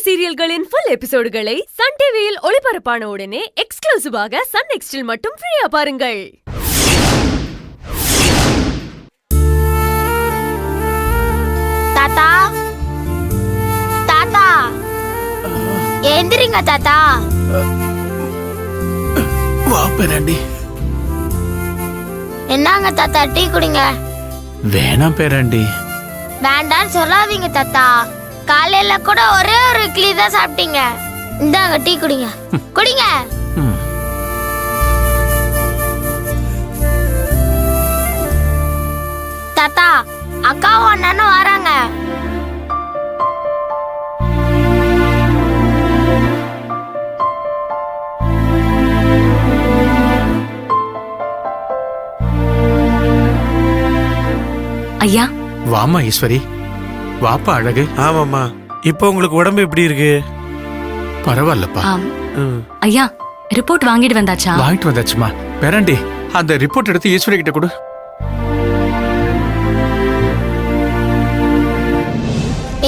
சீரியல்களின் full எபிசோடுகளை Sun டிவியில் ஒளிபரப்பான உடனே எக்ஸ்க்ளூசிவாக சன் நெக்ஸ்டில் மட்டும் ஃப்ரீயா பாருங்கள். தாத்தா தாத்தா எந்திரிங்க தாத்தா. வா பேராண்டி. என்னங்க தாத்தா டீ குடிங்க. வேணாம் பேராண்டி. வேண்டான்னு சொல்லாதீங்க தாத்தா. காலையில கூட ஒரே ஒரு இட்லி தான் சாப்பிட்டீங்க. இந்தாங்க டீ குடிங்க குடிங்க. தாத்தா அக்காவும் அண்ணனும் வராங்க. ஐயா வாமா ஈஸ்வரி. வாப்பா அழகு. ஆமாம்மா. இப்போ உங்களுக்கு உடம்பு எப்படி இருக்கு? பரவாயில்லப்பா. ஐயா ரிப்போர்ட் வாங்கிட்டு வந்தாச்சா? வாங்கிட்டு வந்தாச்சுமா. பேராண்டி அந்த ரிப்போர்ட் எடுத்து ஈஸ்வரி கிட்ட கொடு.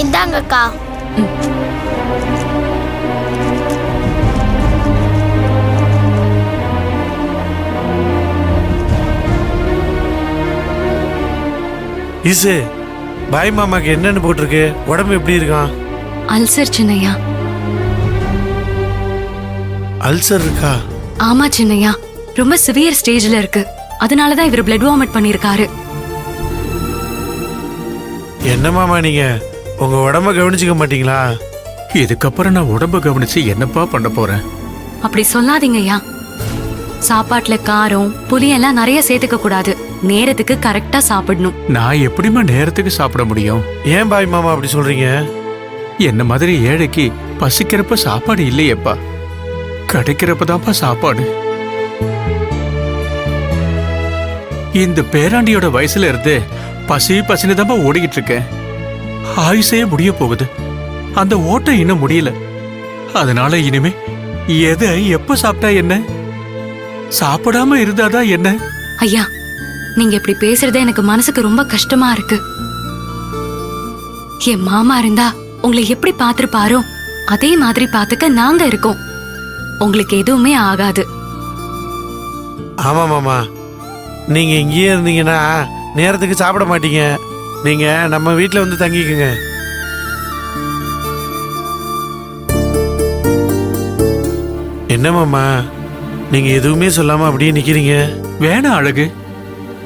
இந்தாங்க அக்கா. ஈசு, பாய் மாமாக்கு என்னன்னு போட்டிருக்கு? உடம்பு எப்படி இருக்கான்? அல்சர் சின்னையா. அல்சர் இருக்கா? ஆமா சின்னையா, ரொம்ப சிவியர் ஸ்டேஜ்ல இருக்கு. அதனாலதான் இவர் பிளட் வாமிட் பண்ணிருக்காரு. என்ன மாமா நீங்க உங்க உடம்ப கவனிச்சுக்க மாட்டீங்களா? இதுக்கப்புறம் நான் உடம்ப கவனிச்சு என்னப்பா பண்ண போறேன்? அப்படி சொல்லாதீங்க ஐயா. சாப்பாட்டுல காரம் புளியெல்லாம் நிறைய சேர்த்துக்க கூடாது. நேரத்துக்கு கரெக்டா சாப்பிடணும். நான் எப்படிமா நேரத்துக்கு சாப்பிட முடியும்? ஏன் பாய் மாமா அப்படி சொல்றீங்க? என்ன மாதிரி ஏழைக்கு பசிக்கிறப்ப சாப்பாடு இல்லையேப்பா. கிடைக்கிறப்பதான்ப்பா சாப்பாடு. இந்த பேராண்டியோட வயசுல இருந்து பசி பசினுதான்ப்பா ஓடிக்கிட்டு இருக்கேன். ஆயுசே முடிய போகுது. அந்த ஓட்டம் இன்னும் முடியல. அதனால இனிமே எதை எப்ப சாப்பிட்டா என்ன, சாப்பிடாம இருந்தாதான் என்ன? ஐயா நீங்க இப்படி பேசுறதே எனக்கு மனசுக்கு ரொம்ப கஷ்டமா இருக்கு. என் மாமா இருந்தா உங்களை எப்படி பாத்துருப்பாரோ அதே மாதிரி பாத்துக்க நாங்க இருக்கோம். உங்களுக்கு எதுவுமே ஆகாது. ஆமா மாமா, நீங்க இங்கேயே இருந்தீங்கன்னா நேரத்துக்கு சாப்பிட மாட்டீங்க. நீங்க நம்ம வீட்டுல வந்து தங்கிக்குங்க. என்ன மாமா நீங்க எதுவுமே சொல்லாம அப்படியே நிக்கிறீங்க? வேணா அழகு,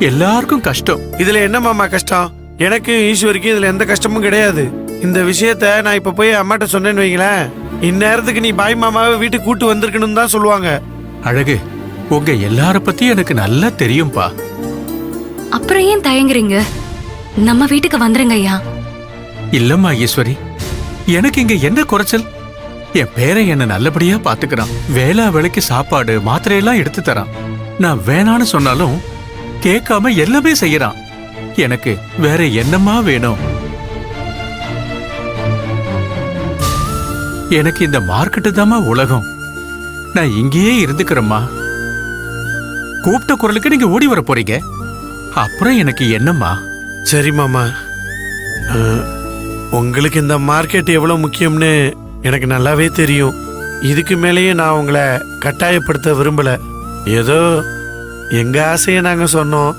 எல்லாருக்கும் கஷ்டம். இதுல என்ன மாமா கஷ்டம்? எனக்கு ஈஸ்வரிக்கு இதுல எந்த கஷ்டமும் கிடையாது. இந்த விஷயத்த நான் இப்ப போய் அம்மாட்ட சொன்னேன்னு வைங்களேன், இந்நேரத்துக்கு நீ பாய் மாமாவை வீட்டுக்கு கூட்டு வந்திருக்கணும் தான் சொல்லுவாங்க. அழகு, உங்க எல்லார பத்தி எனக்கு நல்லா தெரியும்பா. அப்புறம் ஏன் தயங்குறீங்க? நம்ம வீட்டுக்கு வந்துருங்க ஐயா. இல்லம்மா ஈஸ்வரி, எனக்கு இங்க என்ன குறைச்சல்? என் பேரை என்ன நல்லபடியா பாத்துக்கிறான். வேளா வேலைக்கு சாப்பாடு மாத்திரையெல்லாம் எடுத்து தரான். நான் வேணான்னு சொன்னாலும் கேட்காம எல்லாமே செய்யறான். எனக்கு வேற என்னமா வேணும்? எனக்கு இந்த மார்க்கெட்டு தாமா உலகம். நான் இங்கேயே இருந்துக்கிறேம்மா. கூப்பிட்ட குரலுக்கு நீங்க ஓடி வர போறீங்க. அப்புறம் எனக்கு என்னம்மா? சரி மாமா, உங்களுக்கு இந்த மார்க்கெட் எவ்வளவு முக்கியம்னு எனக்கு நல்லாவே தெரியும். இதுக்கு மேலேயே நான் உங்களை கட்டாயப்படுத்த விரும்பல. ஏதோ எங்க ஆசையை நாங்க சொன்னோம்.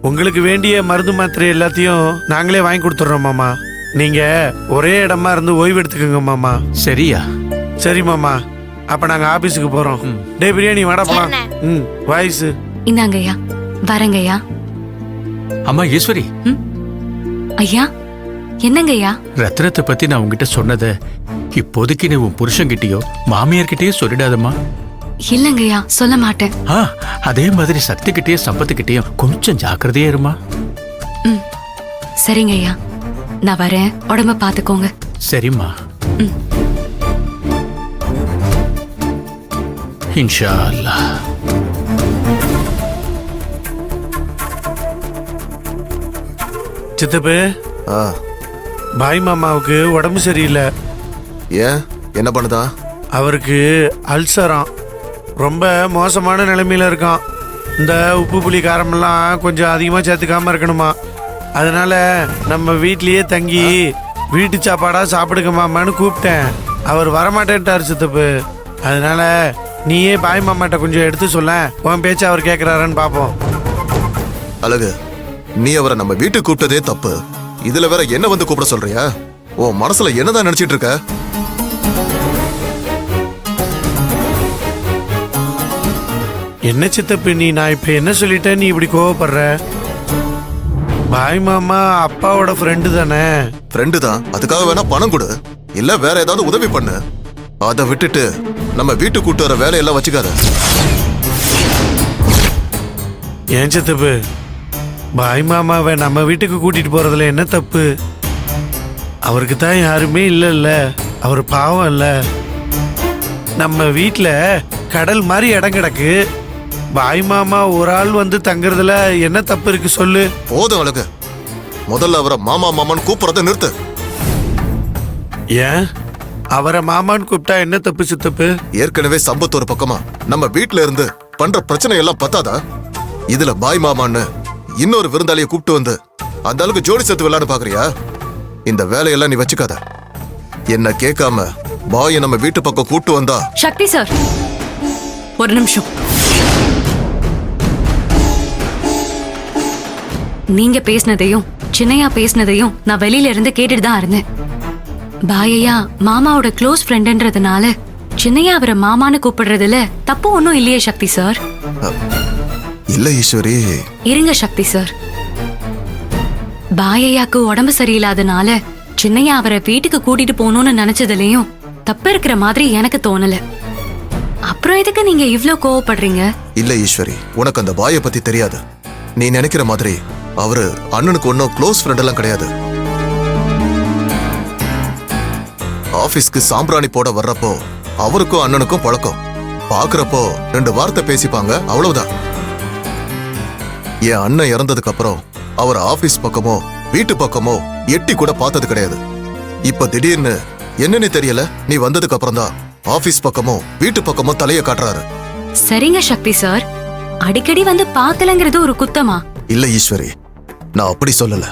உங்களுக்கு வேண்டிய மருந்து மாத்திரை எல்லாத்தையும் நாங்களே வாங்கி கொடுத்துட்றோம் மாமா. நீங்க ஒரே இடமா இருந்து ஓய்வு எடுத்துக்கோங்க மாமா. சரியா? சரி மாமா, அப்ப நாங்க ஆபீஸுக்கு போறோம். டே பிரியாணி வாடா போலாம். வாய்ஸ் இந்தாங்க ஐயா. வரங்க ஐயா. அம்மா ஈஸ்வரி. ஐயா என்னங்க ஐயா? ரத்னத்தை பத்தி நான் உங்ககிட்ட சொன்னத இப்போதைக்கு நீ உன் புருஷன்கிட்டயோ மாமியார்கிட்டயோ சொல்லிடாதம்மா. இல்லங்கய்யா, சொல்ல மாட்டேன். அதே மாதிரி சக்தி கிட்டே சம்பத்துக்கிட்டயும் கொஞ்சம் ஜாக்கிரதையா இருமா. சரிங்க ஐயா, நான் வரேன். உடம்ப பாத்துக்கோங்க. சரிம்மா. இன்ஷா அல்லாஹ். சித்தப்பு, பாய் மாமாவுக்கு உடம்பு சரியில்லை. ஏன், என்ன பண்ணுதா? அவருக்கு அல்சராம். ரொம்ப மோசமான நிலைமையில இருக்கான். இந்த உப்பு புளி காரமெல்லாம் கொஞ்சம் அதிகமாக சேர்த்துக்காம இருக்கணுமா. அதனால நம்ம வீட்லயே தங்கி வீட்டு சாப்பாடா சாப்பிடுங்க மாமான்னு கூப்பிட்டேன். அவர் வரமாட்டேன்ட்டாரு சித்தப்பு. அதனால நீயே பாய் மாமாட்ட கொஞ்சம் எடுத்து சொல்ல, உன் பேச்சு அவர் கேட்குறாரான்னு பார்ப்போம். அழகு, நீ அவரை நம்ம வீட்டுக்கு கூப்பிட்டதே தப்பு. இதுல வேற என்ன வந்து கூப்பிட சொல்றியா? உன் மனசுல என்னதான் நினைச்சிட்டு இருக்க? என்ன சித்தப்பு நீ, நான் இப்ப என்ன சொல்லிட்டேன் நீ இப்படி கோவப்படுற? பாய் மாமா அப்பாவோட ஃப்ரெண்டு தானே. ஃப்ரெண்டு தான், அதுக்காக வேணா பணம் கொடு, இல்ல வேற ஏதாவது உதவி பண்ணு. அதை விட்டுட்டு நம்ம வீட்டுக்கு கூட்டு வர வேலையெல்லாம் வச்சுக்காத. ஏன் சித்தப்பு, பாய் மாமாவை நம்ம வீட்டுக்கு கூட்டிட்டு போறதுல என்ன தப்பு? அவருக்கு தான் யாருமே இல்லைல்ல, அவர் பாவம் இல்ல. நம்ம வீட்டில் கடல் மாதிரி இடம் கிடக்கு, பாய் மாமா ஒரு ஆள் வந்து தங்குறதுல என்ன தப்பு இருக்கு சொல்லு? போதும் அழகு, முதல்ல அவரை மாமா மாமான்னு கூப்பிடுறத நிறுத்து. ஏன் அவரை மாமான்னு கூப்பிட்டா என்ன தப்பு சித்தப்பு? ஏற்கனவே சம்பத் ஒரு பக்கமா நம்ம வீட்ல இருந்து பண்ற பிரச்சனை எல்லாம் பத்தாதா? இதுல பாய் மாமான்னு இன்னொரு விருந்தாளியை கூப்பிட்டு வந்து அந்த அளவுக்கு ஜோடி சேர்த்து விளையாட பாக்குறியா? இந்த வேலையெல்லாம் நீ வச்சுக்காத. என்ன கேட்காம பாயை நம்ம வீட்டு பக்கம் கூட்டு வந்தா. சக்தி சார், ஒரு நிமிஷம். நீங்க பேசினதையும் சின்னையா பேசினதையும் நான் வெளியில இருந்து கேட்டுட்டு தான் இருந்தேன். பாயையா மாமாவோட க்ளோஸ் ஃப்ரெண்டுன்றதுனால சின்னையா அவரை மாமான்னு கூப்பிடுறதுல தப்பு ஒன்றும் இல்லையே சக்தி சார். இல்ல ஈஸ்வரி. இருங்க சக்தி சார், பாயையாக்கு உடம்பு சரியில்லாதனால சின்னையா அவரை வீட்டுக்கு கூட்டிட்டு போகணும்னு நினைச்சதுலயும் தப்பு இருக்கிற மாதிரி எனக்கு தோணல. அப்புறம் எதுக்கு நீங்க இவ்ளோ கோவப்படுறீங்க? இல்ல ஈஸ்வரி, உனக்கு அந்த பாயை பத்தி தெரியாது. நீ நினைக்கிற மாதிரி அவரு அண்ணனுக்கு ஒன்னும் க்ளோஸ் ஃப்ரெண்ட் எல்லாம் கிடையாது. ஆபீஸ்க்கு சாம்பிராணி போட வர்றப்போ அவருக்கும் அண்ணனுக்கும் பழக்கம். பாக்குறப்போ 2 வார்த்தை பேசிப்பாங்க, அவ்வளவுதான். என் அண்ணன் இறந்ததுக்கு அப்புறம் அவர் ஆபீஸ் பக்கமோ வீட்டு பக்கமோ எட்டி கூட பார்த்தது கிடையாது. இப்ப திடீர்னு என்னன்னு தெரியல, நீ வந்ததுக்கு அப்புறம் தான் ஆபீஸ் பக்கமோ வீட்டு பக்கமோ தலைய காட்டுறாரு. சரிங்க சக்தி சார், அடிக்கடி வந்து பார்க்கலங்கிறது ஒரு குத்தமா? இல்ல ஈஸ்வரி, நான் அப்படி சொல்லல.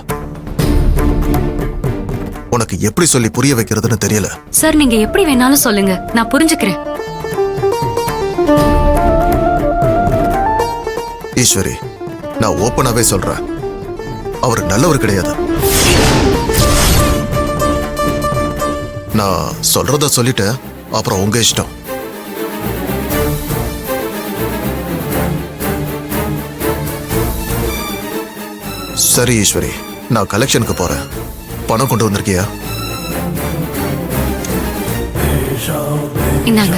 உனக்கு எப்படி சொல்லி புரிய வைக்கிறதுன்னு தெரியல. சார் நீங்க எப்படி வேணாலும் சொல்லுங்க, நான் புரிஞ்சுக்கிறேன். ஈஸ்வரி, நான் ஓப்பனாவே சொல்றேன், அவர் நல்லவர் கிடையாது. நான் சொல்றத சொல்லிட்டேன், அப்புறம் உங்க இஷ்டம். சரி ஈஸ்வரி, நான் கலெக்ஷனுக்கு போறேன். பணம் கொண்டு வந்திருக்கியா? இந்தாங்க.